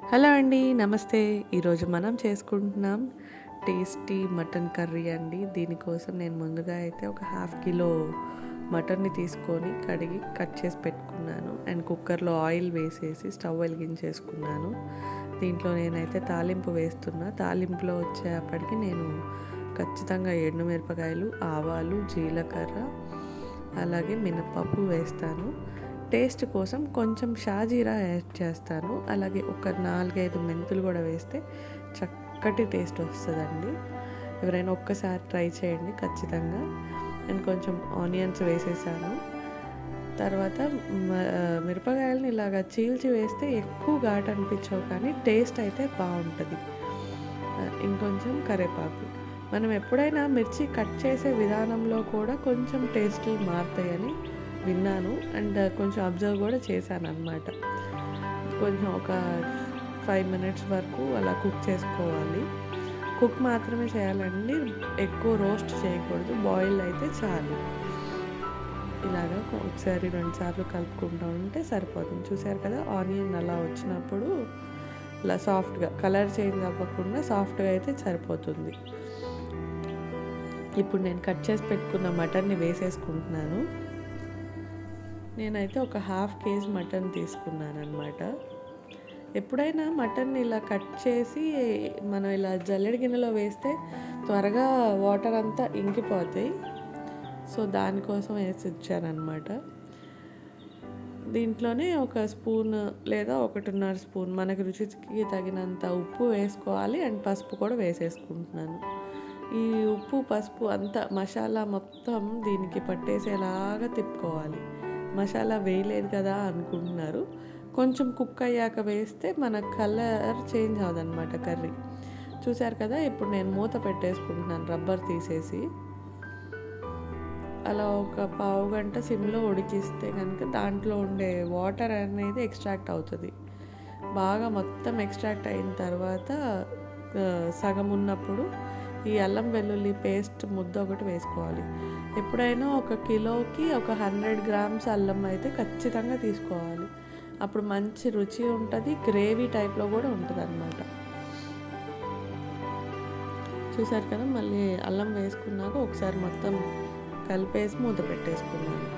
Hello అండి, నమస్తే. ఈరోజు మనం చేసుకుంటున్నాం టేస్టీ మటన్ కర్రీ అండి. దీనికోసం నేను ముందుగా అయితే ఒక హాఫ్ కిలో మటన్ని తీసుకొని కడిగి కట్ చేసి పెట్టుకున్నాను. అండ్ కుక్కర్లో ఆయిల్ వేసేసి స్టవ్ వెలిగించేసుకున్నాను. దీంట్లో నేనైతే తాలింపు వేస్తున్నా. తాలింపులో వచ్చేప్పటికి నేను ఖచ్చితంగా ఎండుమిరపకాయలు, ఆవాలు, జీలకర్ర, అలాగే మినపప్పు వేస్తాను. టేస్ట్ కోసం కొంచెం షాజీరా యాడ్ చేస్తాను. అలాగే ఒక 4-5 మెంతులు కూడా వేస్తే చక్కటి టేస్ట్ వస్తుందండి. ఎవరైనా ఒక్కసారి ట్రై చేయండి ఖచ్చితంగా. అండ్ కొంచెం ఆనియన్స్ వేసేసాను. తర్వాత మిరపకాయలని ఇలాగా చీల్చి వేస్తే ఎక్కువ ఘాటు అనిపించవు, కానీ టేస్ట్ అయితే బాగుంటుంది. ఇంకొంచెం కరివేపాకు. మనం ఎప్పుడైనా మిర్చి కట్ చేసే విధానంలో కూడా కొంచెం టేస్ట్లు మారుతాయని విన్నాను. అండ్ కొంచెం అబ్జర్వ్ కూడా చేశాను అన్నమాట. కొంచెం ఒక 5 మినిట్స్ వరకు అలా కుక్ చేసుకోవాలి. కుక్ మాత్రమే చేయాలండి, ఎక్కువ రోస్ట్ చేయకూడదు. బాయిల్ అయితే చాలు. ఇలాగా ఒకసారి 2 సార్లు కలుపుకుంటూ ఉంటే సరిపోతుంది. చూసారు కదా, ఆనియన్ అలా వచ్చినప్పుడు ఇలా సాఫ్ట్గా, కలర్ చేంజ్ అవ్వకుండా సాఫ్ట్గా అయితే సరిపోతుంది. ఇప్పుడు నేను కట్ చేసి పెట్టుకున్న మటన్ని వేసేసుకుంటున్నాను. నేనైతే ఒక హాఫ్ కేజీ మటన్ తీసుకున్నాను అనమాట. ఎప్పుడైనా మటన్ ఇలా కట్ చేసి మనం ఇలా జల్లెడి గిన్నెలో వేస్తే త్వరగా వాటర్ అంతా ఇంకిపోతాయి. సో దానికోసం వేసి ఇచ్చానమాట. దీంట్లోనే ఒక స్పూన్ లేదా 1.5 స్పూన్ మనకి రుచికి తగినంత ఉప్పు వేసుకోవాలి. అండ్ పసుపు కూడా వేసేసుకుంటున్నాను. ఈ ఉప్పు, పసుపు అంతా మసాలా మొత్తం దీనికి పట్టేసేలాగా తిప్పుకోవాలి. మసాలా వేయలేదు కదా అనుకుంటున్నారు, కొంచెం కుక్ అయ్యాక వేస్తే మన కలర్ చేంజ్ అవ్వదన్నమాట కర్రీ. చూసారు కదా, ఇప్పుడు నేను మూత పెట్టేసుకుంటున్నాను రబ్బర్ తీసేసి. అలా ఒక పావు గంట సిమ్లో ఉడికిస్తే కనుక దాంట్లో ఉండే వాటర్ అనేది ఎక్స్ట్రాక్ట్ అవుతుంది. బాగా మొత్తం ఎక్స్ట్రాక్ట్ అయిన తర్వాత సగం ఉన్నప్పుడు ఈ అల్లం వెల్లుల్లి పేస్ట్ ముద్ద ఒకటి వేసుకోవాలి. ఎప్పుడైనా ఒక కిలోకి ఒక 100 గ్రామ్స్ అల్లం అయితే ఖచ్చితంగా తీసుకోవాలి. అప్పుడు మంచి రుచి ఉంటుంది, గ్రేవీ టైప్లో కూడా ఉంటుంది అన్నమాట. చూసారు కదా, మళ్ళీ అల్లం వేసుకున్నాక ఒకసారి మొత్తం కలిపేసి మూత పెట్టేసుకున్నాను.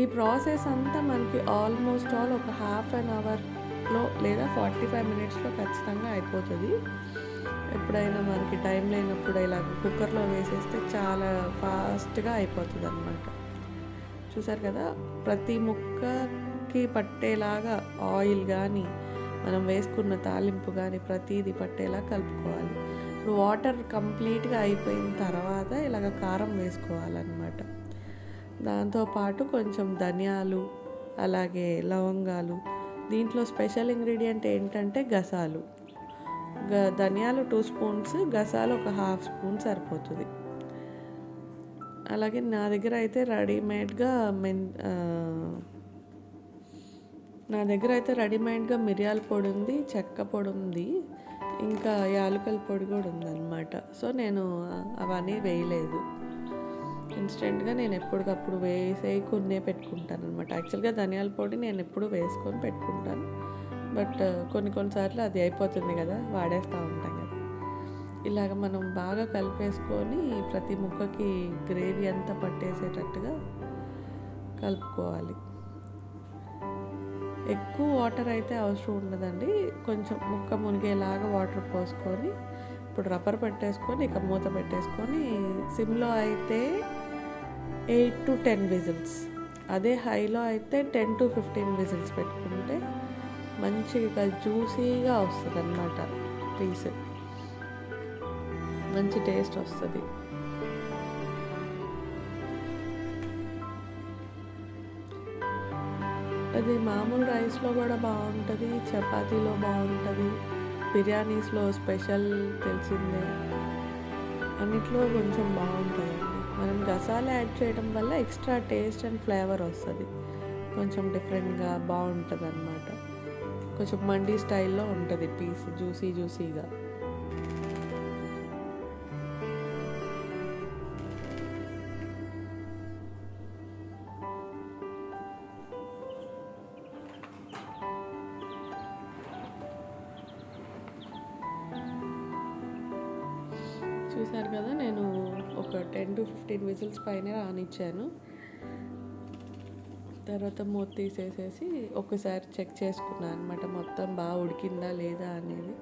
ఈ ప్రాసెస్ అంతా మనకి ఆల్మోస్ట్ ఆల్ ఒక హాఫ్ అన్ అవర్లో లేదా 45 మినిట్స్లో ఖచ్చితంగా అయిపోతుంది. ఎప్పుడైనా మనకి టైం లేనప్పుడు ఇలా కుక్కర్లో వేసేస్తే చాలా ఫాస్ట్గా అయిపోతుంది అన్నమాట. చూసారు కదా, ప్రతి ముక్కకి పట్టేలాగా ఆయిల్ కానీ మనం వేసుకున్న తాలింపు కానీ ప్రతిదీ పట్టేలా కలుపుకోవాలి. ఇప్పుడు వాటర్ కంప్లీట్గా అయిపోయిన తర్వాత ఇలాగ కారం వేసుకోవాలన్నమాట. దాంతోపాటు కొంచెం ధనియాలు, అలాగే లవంగాలు. దీంట్లో స్పెషల్ ఇంగ్రీడియంట్ ఏంటంటే గసాలు. ధనియాలు 2 స్పూన్స్, గసాలు ఒక హాఫ్ స్పూన్ సరిపోతుంది. అలాగే నా దగ్గర అయితే రెడీమేడ్గా మిరియాల పొడి ఉంది, చెక్క పొడి ఉంది, ఇంకా యాలకుల పొడి కూడా ఉందన్నమాట. సో నేను అవన్నీ వేయలేదు. ఇన్స్టెంట్గా నేను ఎప్పటికప్పుడు వేసేయకునే పెట్టుకుంటాను అనమాట. యాక్చువల్గా ధనియాల పొడి నేను ఎప్పుడు వేసుకొని పెట్టుకుంటాను, బట్ కొన్నిసార్లు అది అయిపోతుంది కదా, వాడేస్తూ ఉంటాం కదా. ఇలాగ మనం బాగా కలిపేసుకొని ప్రతి ముక్కకి గ్రేవీ అంతా పట్టేసేటట్టుగా కలుపుకోవాలి. ఎక్కువ వాటర్ అయితే అవసరం ఉండదండి, కొంచెం ముక్క మునిగేలాగా వాటర్ పోసుకొని ఇప్పుడు రబ్బర్ పెట్టేసుకొని ఇక మూత పెట్టేసుకొని సిమ్లో అయితే 8 to 10 విజిల్స్, అదే హైలో అయితే 10 to 15 విజిల్స్ పెట్టుకుంటే మంచిగా జ్యూసీగా వస్తుంది అన్నమాట. పీస్ మంచి టేస్ట్ వస్తుంది. అది మామూలు రైస్లో కూడా బాగుంటుంది, చపాతీలో బాగుంటుంది, బిర్యానీస్లో స్పెషల్ తెలిసిందే, అన్నిట్లో కొంచెం బాగుంటుందండి. మనం గసాలు యాడ్ చేయడం వల్ల ఎక్స్ట్రా టేస్ట్ అండ్ ఫ్లేవర్ వస్తుంది, కొంచెం డిఫరెంట్గా బాగుంటుంది అన్నమాట. కొంచెం మండీ స్టైల్లో ఉంటుంది పీస్, జ్యూసీగా. చూసారు కదా, నేను ఒక 10 to 15 విజిల్స్ పైన రానిచ్చాను. తర్వాత మూత తీసేసేసి ఒకసారి చెక్ చేసుకున్నాను అనమాట, మొత్తం బాగా ఉడికిందా లేదా అనేది.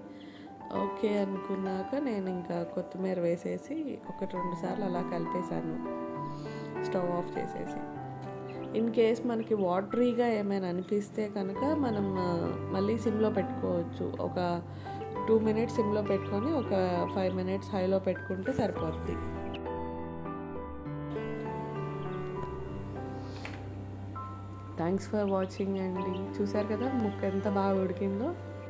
ఓకే అనుకున్నాక నేను ఇంకా కొత్తిమీర వేసేసి 1-2 సార్లు అలా కలిపేశాను, స్టవ్ ఆఫ్ చేసేసి. ఇన్ కేస్ మనకి వాటరీగా ఏమైనా అనిపిస్తే కనుక మనం మళ్ళీ సిమ్లో పెట్టుకోవచ్చు. ఒక 2 minutes సిమ్లో పెట్టుకొని ఒక 5 minutes హైలో పెట్టుకుంటే సరిపోద్ది. థ్యాంక్స్ ఫర్ వాచింగ్ అండి. చూసారు కదా ముక్క ఎంత బాగా ఉడికిందో.